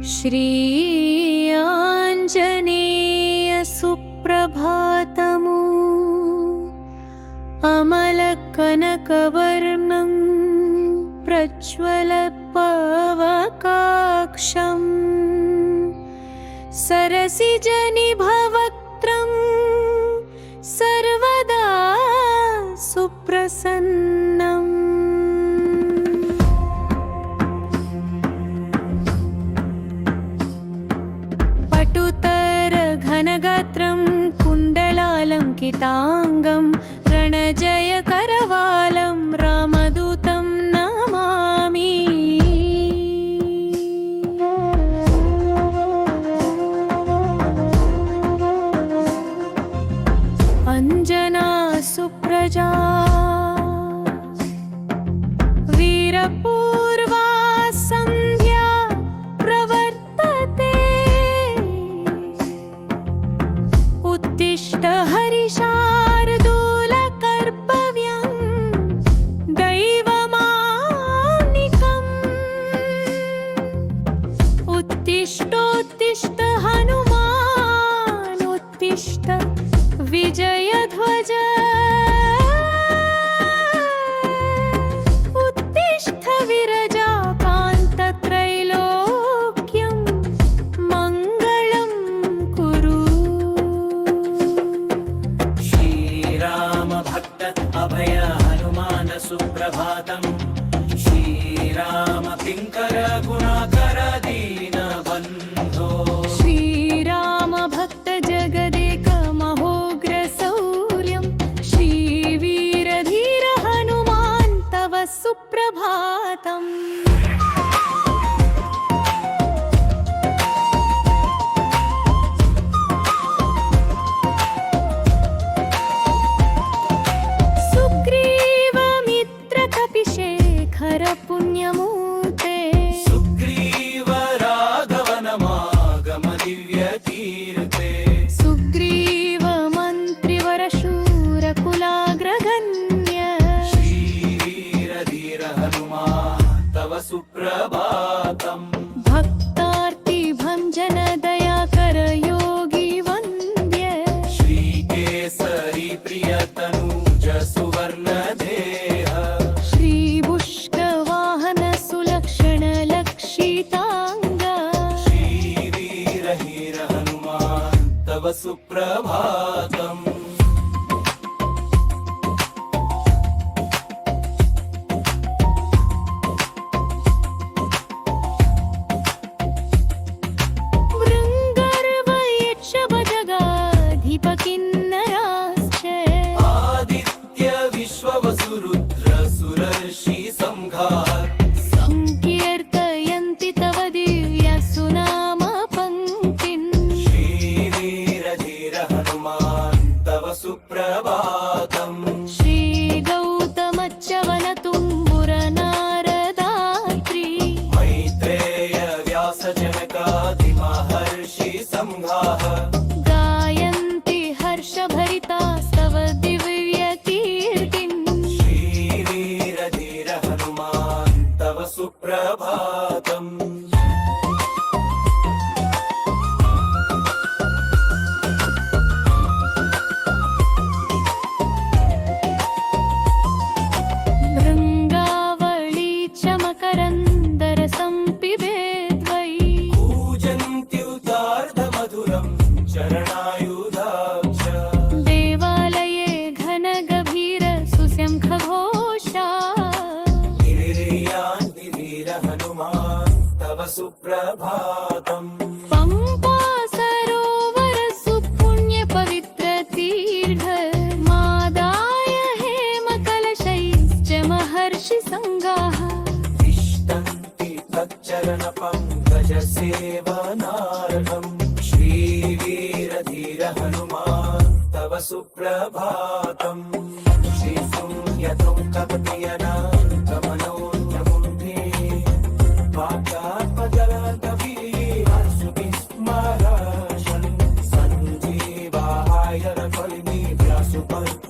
श्री आञ्जनेय सुप्रभातमु अमलकनकवर्णं प्रज्वलपवकाक्षं सरसिजनिभवक्त्रं सर्वदा सुप्रसन्नम्। घनगात्रं कुण्डलालङ्किताङ्गं रणजयकरवालं रामदूतं नमामि। अञ्जना सुप्रजा वीरपूर्वा सन्ध्या प्रवर्तते। उत्तिष्ठ हरिशार्दूलकर्तव्यं दैवमानिकम्। उत्तिष्ठोत्तिष्ठ हनुमान् उत्तिष्ठ विजयध्वज। उत्तिष्ठ विरजाकान्तत्रैलोक्यं मङ्गलं कुरु। श्रीरामभक्त अभय हनुमान सुप्रभातम्। श्रीराम किङ्कर गुणाकर दीनबन्धो। श्रीराम भक्त जगदेक महोग्रशौर्यं श्रीवीरधीर हनुमान् तव सुप्रभातम्। सुग्रीवमित्रकपिशेखर पुण्यमूर्ते। सुग्रीव राघवनमागम दिव्यतीर्थे। सुग्रीव मन्त्रिवरशूरकुलाग्रगण्य। श्रीवीरधीर हनुमान् तव सुप्रभातम्। भक्तार्ति भञ्जन दयाकर योगी वन्द्य। श्रीकेसरी प्रियतनूज सुवर्णदेह। श्रीपुष्कवाहन सुलक्षण लक्षिताङ्ग। श्रीवीरधीर हनुमान् तव सुप्रभातम्। किन्नराश्च आदित्य विश्ववसुरुद्र सुरर्षि संघार। संकीर्तयन्ति तव दिव्यसुनाम पङ्क्तिम्। श्रीवीरधीर हनुमान् तव सुप्रभातम्। श्रीगौतमच्चवनतुम्बुरनारदात्रि। मैत्रेय व्यासजनकादि महर्षि संघाः। हर्षभरितास्तव दिव्यकीर्तिम्। श्रीवीरधीर हनुमान् तव सुप्रभातम्। भृङ्गावळी चमकरन्दरसं पिबेद्वै। कूजन्त्युदार्धमधुरं चरणायुधाब्ज। देवालये घनगभीर सुशङ्खघोषा। गिरिर्यान्तिवीर हनुमान् तव सुप्रभातम्। पम्पा सरोवर सुपुण्य पवित्र तीर्थ। मादाय हेमकलशैश्च महर्षि संगाः। तिष्ठन्ति तच्चरण पङ्कज सेवनार्हम्। श्रीवीरधीर हनुमान् तव सुप्रभातम्। श्रीसूर्यतुङ्गप्रियनाथमनोन्यमुग्धे वाक्यात्मजलकवीरसुविस्मरशन्। सञ्जीवाय रफलिनी व्यासुपत्